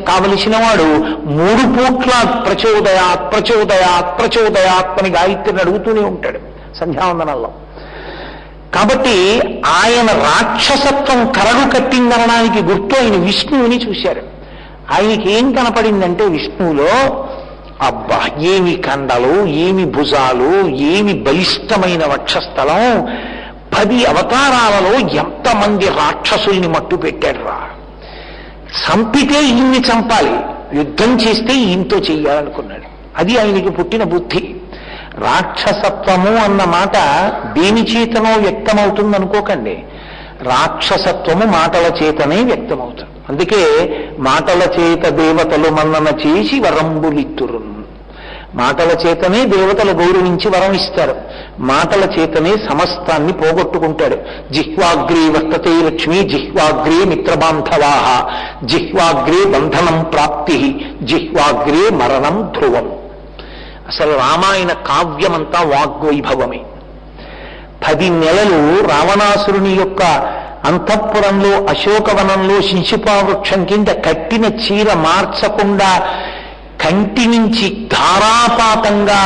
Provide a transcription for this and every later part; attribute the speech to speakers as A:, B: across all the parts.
A: కావలసిన వాడు 3 పూట్ల ప్రచోదయాత్ ప్రచోదయాత్ ప్రచోదయాత్ అని గాయత్రిని అడుగుతూనే ఉంటాడు సంధ్యావందనంలో. కాబట్టి ఆయన రాక్షసత్వం కరడు కట్టిందనడానికి గుర్తు ఆయన విష్ణువుని చూశారు. ఆయనకి ఏం కనపడిందంటే విష్ణువులో, అబ్బా ఏమి కండలు, ఏమి భుజాలు, ఏమి బలిష్టమైన వక్షస్థలం, 10 అవతారాలలో ఎంతమంది రాక్షసుల్ని మట్టు పెట్టాడు రా, చంపితే ఈయన్ని చంపాలి, యుద్ధం చేస్తే ఈయనతో చెయ్యాలనుకున్నాడు. అది ఆయనకి పుట్టిన బుద్ధి. రాక్షసత్వము అన్న మాట దేని చేతనో వ్యక్తమవుతుంది అనుకోకండి, రాక్షసత్వము మాటల చేతనే వ్యక్తమవుతుంది. అందుకే మాటల చేత దేవతలు మన్నన చేసి వరంబులిత్తురు. మాటల చేతనే దేవతలు గౌరవించి వరం ఇస్తారు, మాటల చేతనే సమస్తాన్ని పోగొట్టుకుంటాడు. జిహ్వాగ్రే వర్తతే లక్ష్మి, జిహ్వాగ్రే మిత్రబాంధవాః, జిహ్వాగ్రే బంధనం ప్రాప్తి, జిహ్వాగ్రే మరణం ధ్రువం. అసలు రామాయణ కావ్యమంతా వాగ్వైభవమే. 10 నెలలు రావణాసురుని యొక్క అంతఃపురంలో అశోకవనంలో శిశుపావృక్షం కింద కట్టిన చీర మార్చకుండా కంటి నుంచి ధారాపాతంగా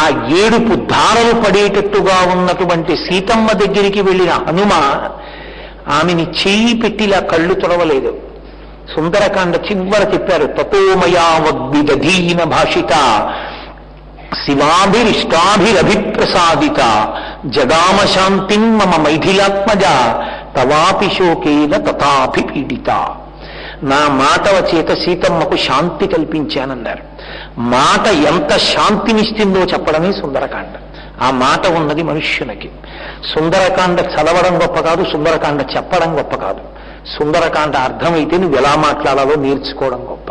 A: ఆ ఏడుపు ధారలు పడేటట్టుగా ఉన్నటువంటి సీతమ్మ దగ్గరికి వెళ్ళిన హనుమ ఆమెని చేయి పెట్టిలా కళ్ళు తొడవలేదు. సుందరకాండ చివర చెప్పారు, తతోమయా వద్విదధీన భాషిత శివాభిరిష్టాభిరభిప్రసాదిత జగామ శాంతిం మమ మైథిలాత్మజ తవాపి శోకేన తథాపి పీడిత. నా మాటల చేత సీతమ్మకు శాంతి కల్పించానన్నారు. మాట ఎంత శాంతినిస్తుందో చెప్పడమే సుందరకాండ. ఆ మాట ఉన్నది మనుష్యునికి. సుందరకాండ చదవడం గొప్ప కాదు, సుందరకాండ చెప్పడం గొప్ప కాదు. సుందరకాండ అర్థమైతే నువ్వు ఎలా మాట్లాడాలో నేర్చుకోవడం గొప్ప.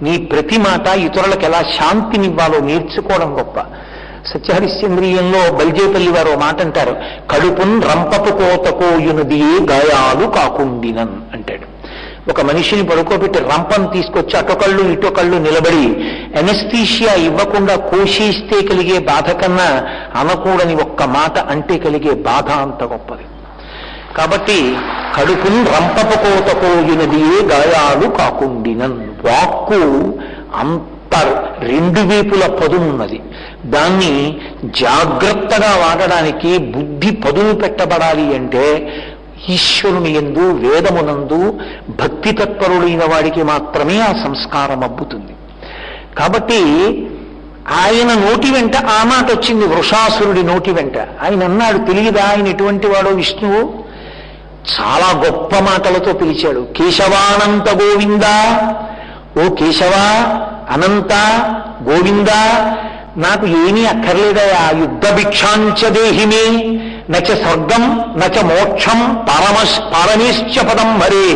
A: నీ ప్రతి మాట ఇతరులకు ఎలా శాంతినివ్వాలో నేర్చుకోవడం గొప్ప. సత్యహరిశ్చంద్రీయంలో బల్జేపల్లి వారు మాట అంటారు, కడుపున్ రంపపు కోతకోయునదియే గాయాలు కాకుండినన్ అంటాడు. ఒక మనిషిని పడుకోబెట్టి రంపను తీసుకొచ్చి అటొకళ్ళు ఇటొకళ్ళు నిలబడి ఎనస్థీషియా ఇవ్వకుండా కోషిస్తే కలిగే బాధ కన్నా అనకూడని ఒక్క మాట అంటే కలిగే బాధ అంత గొప్పది. కాబట్టి కడుపును రంపపు కోతకోయునదియే గాయాలు కాకుండినన్. వాక్కు అంత 2 వైపుల పదునున్నది. దాన్ని జాగ్రత్తగా వాడడానికి బుద్ధి పదును పెట్టబడాలి అంటే ఈశ్వరుని యందు వేదమునందు భక్తి తత్పరుడైన వాడికి మాత్రమే ఆ సంస్కారం అబ్బుతుంది. కాబట్టి ఆయన నోటి వెంట ఆ మాట వచ్చింది, వృషాసురుడి నోటి వెంట. ఆయన అన్నాడు, తెలియదా ఆయన ఎటువంటి వాడో విష్ణువు? చాలా గొప్ప మాటలతో పిలిచాడు. కేశవానంత గోవింద, ఓ కేశవ అనంత గోవింద, నాకు ఏమీ అక్కర్లేదయా, యుద్ధ భిక్షాంచ దేహిమే, నచ స్వర్గం నచ మోక్షం పారమేశ్చ పదం హరే.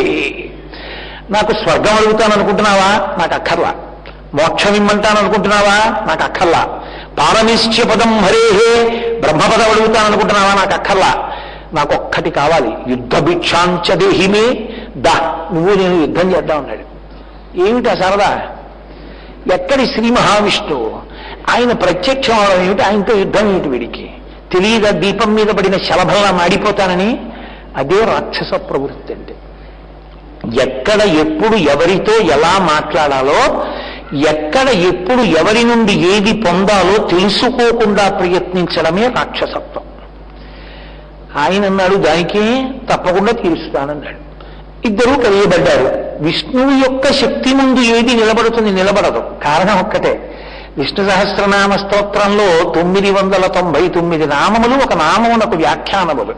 A: నాకు స్వర్గం అడుగుతాననుకుంటున్నావా? నాకు అక్కర్లా. మోక్షం ఇమ్మంటాననుకుంటున్నావా? నాకు అక్కర్లా. పారమేశ్చ పదం హరే, బ్రహ్మపదం అడుగుతాననుకుంటున్నావా? నాకు అక్కర్లా. నాకొక్కటి కావాలి, యుద్ధ భిక్షాంచ దేహిమే, దా నువ్వు నేను యుద్ధం చేద్దాం అన్నాడు. ఏమిటా సరదా? ఎక్కడి శ్రీ మహావిష్ణువు? ఆయన ప్రత్యక్షం అవడం ఏమిటి? ఆయనతో యుద్ధం ఏమిటి? వీడికి తెలియదా దీపం మీద పడిన శలభంలా మాడిపోతానని? అదే రాక్షస ప్రవృత్తి అంటే. ఎక్కడ ఎప్పుడు ఎవరితో ఎలా మాట్లాడాలో, ఎక్కడ ఎప్పుడు ఎవరి నుండి ఏది పొందాలో తెలుసుకోకుండా ప్రయత్నించడమే రాక్షసత్వం. ఆయన అన్నాడు, దానికి తప్పకుండా తీరుస్తానన్నాడు. ఇద్దరూ కలియబడ్డారు. విష్ణువు యొక్క శక్తి ముందు ఏది నిలబడుతుంది? నిలబడదు. కారణం ఒక్కటే, విష్ణు సహస్రనామ స్తోత్రంలో 999 నామములు, ఒక నామమునకు వ్యాఖ్యానములు.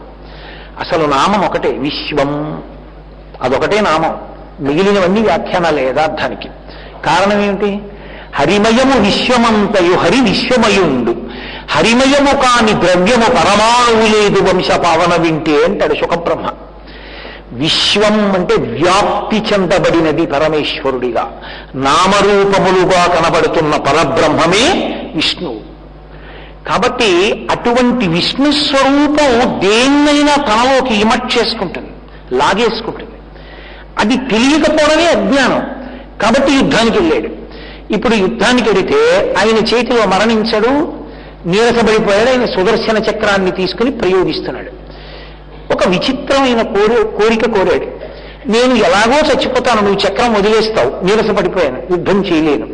A: అసలు నామం ఒకటే, విశ్వం. అదొకటే నామం, మిగిలినవన్నీ వ్యాఖ్యానాలే యథార్థానికి. కారణం ఏమిటి? హరిమయము విశ్వమంతయు హరి విశ్వమయుండు, హరిమయము కాని ద్రవ్యము పరమాణువు లేదు వంశ పావన వింటే అంటాడు శుకబ్రహ్మ. విశ్వం అంటే వ్యాప్తి చెందబడినది పరమేశ్వరుడిగా, నామరూపములుగా కనబడుతున్న పరబ్రహ్మమే విష్ణువు. కాబట్టి అటువంటి విష్ణు స్వరూపం దేన్నైనా తనలోకి ఇమర్చేసుకుంటుంది, లాగేసుకుంటుంది. అది తెలియకపోవడమే అజ్ఞానం. కాబట్టి యుద్ధానికి వెళ్ళాడు. ఇప్పుడు యుద్ధానికి వెళితే ఆయన చేతిలో మరణించడు, నీరసపడిపోయాడు. ఆయన సుదర్శన చక్రాన్ని తీసుకుని ప్రయోగిస్తున్నాడు. ఒక విచిత్రమైన కోరిక కోరాడు. నేను ఎలాగో చచ్చిపోతాను, నువ్వు చక్రం వదిలేస్తావు, నీరసపడిపోయాను, యుద్ధం చేయలేను.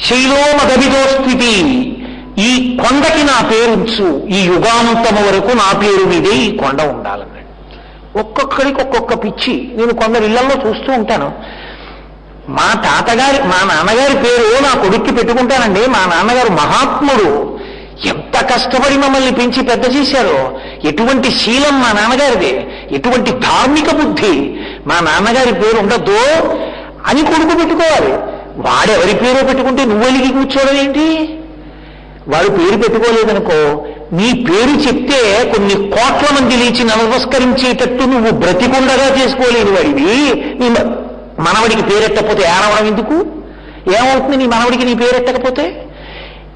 A: శైలోమగవిదో స్థితి, ఈ కొండకి నా పేరుంచు, ఈ యుగాంతము వరకు నా పేరు మీదే ఈ కొండ ఉండాలన్నాడు. ఒక్కొక్కడికి ఒక్కొక్క పిచ్చి. నేను కొందరు ఇళ్లలో చూస్తూ ఉంటాను, మా నాన్నగారి పేరు నా కొడుక్కి పెట్టుకుంటానండి, మా నాన్నగారు మహాత్ముడు, ఎంత కష్టపడి మమ్మల్ని పెంచి పెద్ద చేశారో, ఎటువంటి శీలం మా నాన్నగారిదే, ఎటువంటి ధార్మిక బుద్ధి, మా నాన్నగారి పేరు ఉండద్దు అని కొడుకు పెట్టుకోవాలి. వాడెవరి పేరు పెట్టుకుంటే నువ్వు వెలిగి కూర్చోవడం ఏంటి? వాడు పేరు పెట్టుకోలేదనుకో, నీ పేరు చెప్తే కొన్ని కోట్ల మంది లేచి నమస్కరించేటట్టు నువ్వు బ్రతికుండగా చేసుకోలేని వాడివి. నీ మనవడికి పేరెట్టకపోతే ఏడవడం ఎందుకు? ఏమవుతుంది నీ మనవడికి నీ పేరెట్టకపోతే?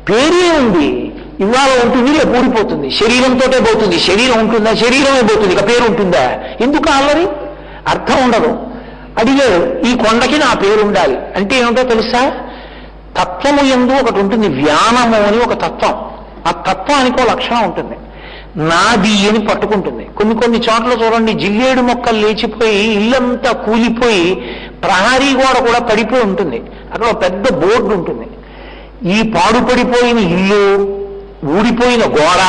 A: పేరే ఉంది, ఇవాళ ఉంటుంది, రేపు ఊడిపోతుంది, శరీరంతో పోతుంది. శరీరం ఉంటుందా? శరీరమే పోతుంది, ఇక పేరు ఉంటుందా? ఎందుకు అల్లరి? అర్థం ఉండదు. అడిగాడు, ఈ కొండకి నా పేరు ఉండాలి అంటే ఏమిటో తెలుసా? తత్వము యందు ఒకటి ఉంటుంది, వ్యానము అని ఒక తత్వం. ఆ తత్వానికి ఒక లక్షణం ఉంటుంది, నాది అని పట్టుకుంటుంది. కొన్ని చోట్ల చూడండి, జిల్లేడు మొక్కలు లేచిపోయి ఇల్లంతా కూలిపోయి ప్రహరీ గోడ కూడా పడిపోయి ఉంటుంది, అక్కడ ఒక పెద్ద బోర్డు ఉంటుంది, ఈ పాడుపడిపోయిన ఇల్లు, ఊడిపోయిన గోడ,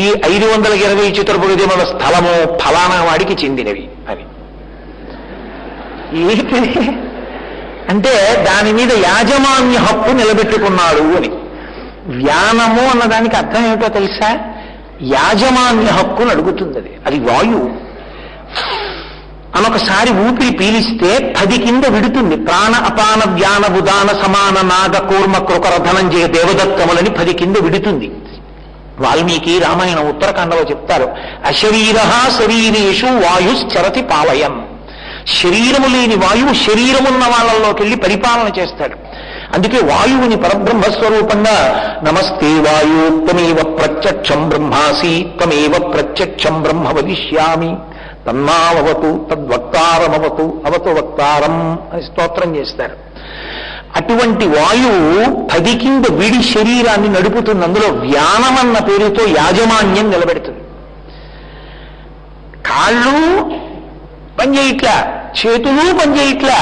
A: ఈ 520 చతురస్ర స్థలము ఫలానా వాడికి చెందినవి అవి. ఏంటి అంటే దాని మీద యాజమాన్య హక్కు నిలబెట్టుకున్నాడు అని. వ్యానము అన్నదానికి అర్థం ఏమిటో తెలుసా? యాజమాన్య హక్కును అడుగుతుంది. అది వాయువు అనొకసారి ఊపిరి పీలిస్తే 10 కింద విడుతుంది. ప్రాణ అపాన వ్యాన ఉదాన సమాన నాగ కూర్మ కృకర ధనంజయ దేవదత్తములని 10 కింద విడుతుంది. వాల్మీకి రామాయణం ఉత్తరాఖండలో చెప్తారు, అశరీర శరీరేషు వాయుశ్చరతి పాలయం. శరీరము లేని వాయువు శరీరమున్న వాళ్ళలోకి వెళ్ళి పరిపాలన చేస్తాడు. అందుకే వాయువుని పరబ్రహ్మస్వరూపంగా నమస్తే వాయు త్వమేవ ప్రత్యక్షం బ్రహ్మాసి త్వమేవ ప్రత్యక్షం బ్రహ్మ వదిష్యామి తన్మావతు తద్వక్తారమవతు అవతు వక్తారం అని స్తోత్రం చేస్తారు. అటువంటి వాయువు 10 కింద విడి శరీరాన్ని నడుపుతుంది. అందులో వ్యానమన్న పేరుతో యాజమాన్యం నిలబెడుతుంది. కాళ్ళు పనిచేయట్లా, చేతులు పనిచేయట్లా.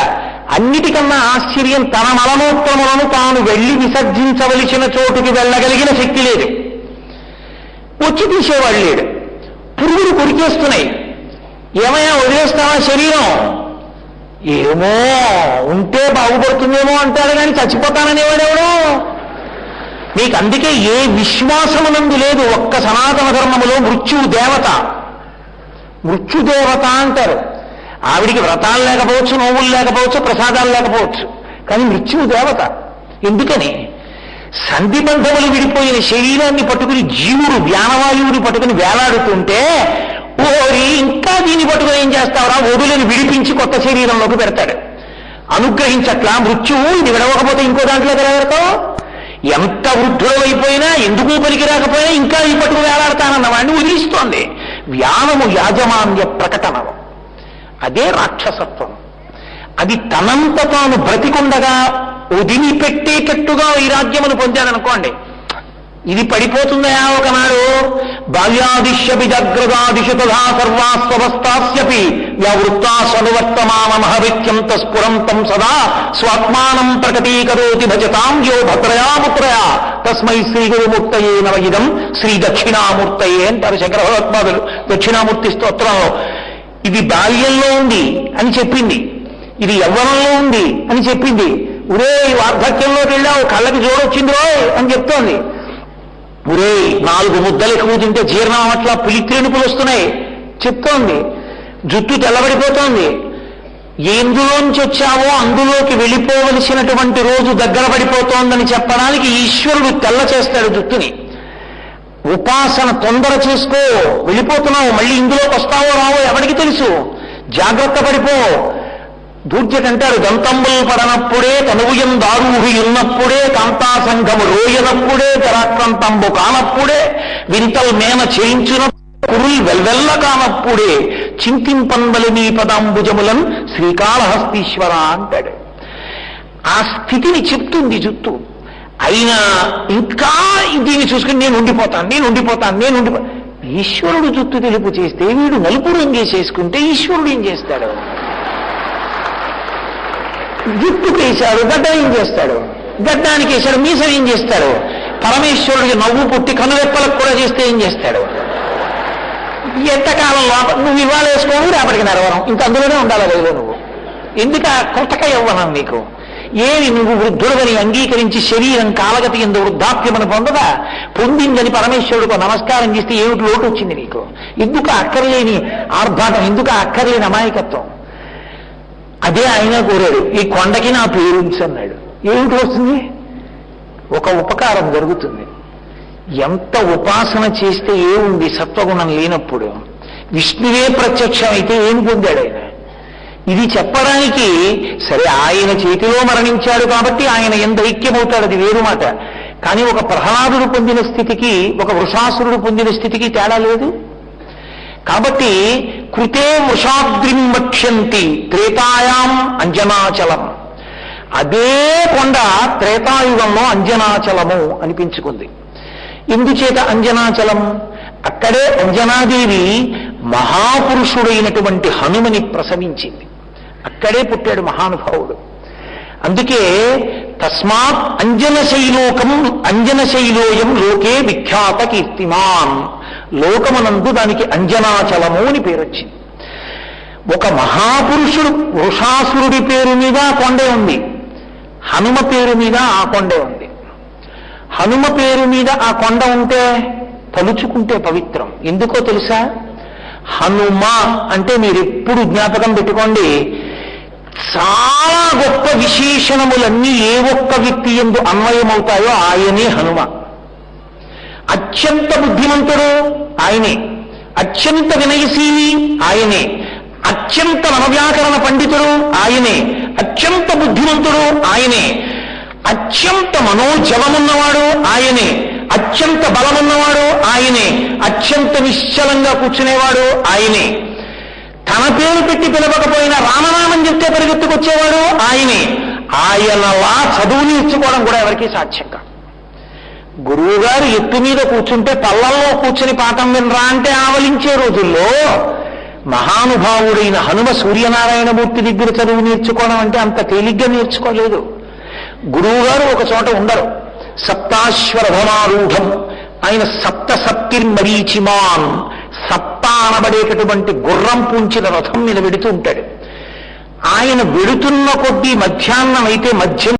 A: అన్నిటికన్నా ఆశ్చర్యం, తన మలమూత్రములను తాను వెళ్ళి విసర్జించవలసిన చోటుకి వెళ్ళగలిగిన శక్తి లేదు, వచ్చి తీసేవాడు లేడు. పురుగులు కొరికేస్తున్నాయి, ఏమైనా వదిలేస్తావా శరీరం? ఏమో ఉంటే బాగుపడుతుందేమో అంటాడు కానీ చచ్చిపోతాననేవాడెవడు? మీకు అందుకే ఏ విశ్వాసమునందు లేదు. ఒక్క సనాతన ధర్మములో మృత్యుదేవత అంటారు. ఆవిడికి వ్రతాలు లేకపోవచ్చు, నోవులు లేకపోవచ్చు, ప్రసాదాలు లేకపోవచ్చు, కానీ మృత్యుదేవత. ఎందుకని? సంధిబంధములు విడిపోయిన శరీరాన్ని పట్టుకుని జీవుడు వ్యానవాయువుని పట్టుకుని వేలాడుతుంటే, ఓరి ఇంకా దీన్ని పట్టుకుని ఏం చేస్తావురా, ఒడులను విడిపించి కొత్త శరీరంలోకి పెడతాడు. అనుగ్రహించట్లా మృత్యువు, ఇది విడవకపోతే ఇంకో దాంట్లో పెడతావు. ఎంత వృద్ధులు అయిపోయినా, ఎందుకు పనికి రాకపోయినా ఇంకా ఈ పట్టుకు వేలాడతానన్న వాడిని వదిలిస్తోంది. వ్యానము యాజమాన్య ప్రకటన, అదే రాక్షసత్వం. అది తనంత తాను బ్రతికుండగా వదిలిపెట్టేటట్టుగా వైరాగ్యమును పొందాడనుకోండి, ఇది పడిపోతుందా ఒకనాడు? బాల్యాదిశ్యపిజగ్రదాదిషు తథా సర్వాస్వస్థాస్యపి యావృత్తాసనువర్తమానమహవిత్యంత స్ఫురంతం సదా స్వాత్మానం ప్రకటీకరోతి భజతాం యో భద్రయా పుత్రయా తస్మై శ్రీ గురుమూర్తయే నవయిదం శ్రీ దక్షిణామూర్తయే అంటారు శంకర భగవత్పాదులు దక్షిణామూర్తి స్తోత్రంలో. ఇది బాల్యంలో ఉంది అని చెప్పింది, ఇది యవ్వనంలో ఉంది అని చెప్పింది. ఒరే వార్ధక్యంలోకి వెళ్ళావు, కళ్ళకి జోడొచ్చింది రోయ్ అని చెప్తోంది. ఒరే 4 ముద్దలు ఎక్కువ తింటే జీర్ణం అట్లా పులిత్రేణుపులు వస్తున్నాయి చెప్తోంది. జుట్టు తెల్లబడిపోతోంది. ఎందులోంచి వచ్చావో అందులోకి వెళ్ళిపోవలసినటువంటి రోజు దగ్గర పడిపోతోందని చెప్పడానికి ఈశ్వరుడు తెల్ల చేస్తాడు జుట్టుని. ఉపాసన తొందర చేసుకో, వెళ్ళిపోతున్నావు, మళ్ళీ ఇందులోకి వస్తావో రావో ఎవరికి తెలుసు, జాగ్రత్త పడిపో. దూర్జటంటారు, దంతంబులు పడనప్పుడే తనువుయం దారూహి ఉన్నప్పుడే కాంతా సంఘము రోయనప్పుడే జరాక్రంతంబు కానప్పుడే వింతల్ మేన చేయించిన కురుల్ వెల్వెల్ల కానప్పుడే చింతింపన్బలి నీ పదాంబుజములన్ శ్రీకాళహస్తీశ్వర అంటాడు. ఆ స్థితిని చెప్తుంది జుట్టు. అయినా ఇంకా దీన్ని చూసుకుని నేను ఉండిపోతాను. ఈశ్వరుడు జుట్టు తెలుపు చేస్తే వీడు నలుపు రంగే చేసుకుంటే ఈశ్వరుడు ఏం చేస్తాడు? జుట్టుకు వేశాడు, గడ్డం ఏం చేస్తాడు? గడ్డానికి వేశాడు, మీసం ఏం చేస్తాడు? పరమేశ్వరుడికి నవ్వు పుట్టి కనురెప్పలకు కూడా చేస్తే ఏం చేస్తాడు? ఎంతకాలంలో నువ్వు ఇవాళ వేసుకోవు, రేపటికి నెరవరం, ఇంక అందులోనే ఉండాలి అదేలో నువ్వు. ఎందుకు కృతక యవ్వనం నీకు? ఏమి నువ్వు వృద్ధుడని అంగీకరించి శరీరం కాలగతి ఎందు వృద్ధాప్యమని పొందదా? పొందిందని పరమేశ్వరుడికి నమస్కారం చేస్తే ఏమిటి లోటు వచ్చింది నీకు? ఎందుకు అక్కర్లేని ఆర్భాటం, ఎందుకు అక్కర్లేని అమాయకత్వం? అదే ఆయన కోరాడు, ఈ కొండకి నా పేరు అన్నాడు. ఏమిటి వస్తుంది? ఒక ఉపకారం జరుగుతుంది. ఎంత ఉపాసన చేస్తే ఏముంది సత్వగుణం లేనప్పుడు? విష్ణువే ప్రత్యక్షమైతే ఏం పొందాడు ఆయన? ఇది చెప్పడానికి సరే, ఆయన చేతిలో మరణించాడు కాబట్టి ఆయన ఎంత ఐక్యమవుతాడు, అది వేరు మాట. కానీ ఒక ప్రహ్లాదుడు పొందిన స్థితికి, ఒక వృషాసురుడు పొందిన స్థితికి తేడా లేదు. కాబట్టి కృతే వృషాద్రిం వక్ష్యంతి త్రేతాయాం అంజనాచలం. అదే కొండ త్రేతాయుగంలో అంజనాచలము అనిపించుకుంది. ఎందుచేత అంజనాచలం? అక్కడే అంజనాదేవి మహాపురుషుడైనటువంటి హనుమని ప్రసవించింది. అక్కడే పుట్టాడు మహానుభావుడు. అందుకే తస్మాత్ అంజనశైలోయం లోకే విఖ్యాత కీర్తిమాన్. లోకమునందు దానికి అంజనాచలము అని పేరొచ్చింది. ఒక మహాపురుషుడు వృషాసురుడి పేరు మీద కొండే ఉంది, హనుమ పేరు మీద ఆ కొండే ఉంది. హనుమ పేరు మీద ఆ కొండ ఉంటే తలుచుకుంటే పవిత్రం. ఎందుకో తెలుసా? హనుమ అంటే మీరు ఎప్పుడు జ్ఞాపకం పెట్టుకోండి, చాలా గొప్ప విశేషణములన్నీ ఏ ఒక్క వ్యక్తి యందు అన్వయమవుతాయో ఆయనే హనుమ. అత్యంత బుద్ధిమంతుడు ఆయనే, అత్యంత వినయశీలి ఆయనే, అత్యంత నవవ్యాకరణ పండితుడు ఆయనే, అత్యంత బుద్ధిమంతుడు ఆయనే, అత్యంత మనోజవమున్నవాడు ఆయనే, అత్యంత బలమున్నవాడు ఆయనే, అత్యంత నిశ్చలంగా కూర్చునేవాడు ఆయనే, తన పేరు పెట్టి పిలవకపోయినా రామనామం చెప్తే పరిగెత్తుకొచ్చేవాడు ఆయనే. ఆయనలా చదువు నేర్చుకోవడం కూడా ఎవరికీ సాధ్యం కాదు. గురువుగారు ఎత్తు మీద కూర్చుంటే పల్లల్లో కూర్చుని పాఠం వినరా అంటే ఆవలించే రోజుల్లో మహానుభావుడైన హనుమ సూర్యనారాయణమూర్తి దగ్గర చదువు నేర్చుకోవడం అంటే అంత తేలిగ్గా నేర్చుకోలేదు. గురువుగారు ఒక చోట ఉండరు. సప్తాశ్వరథమారూఢం, ఆయన సప్త సప్తిర్మరీచిమాన్, సప్తా అనబడేటటువంటి గుర్రం పూంచిన రథం మీద వెడుతూ ఉంటాడు. ఆయన వెడుతున్న కొద్దీ మధ్యాహ్నం అయితే మధ్య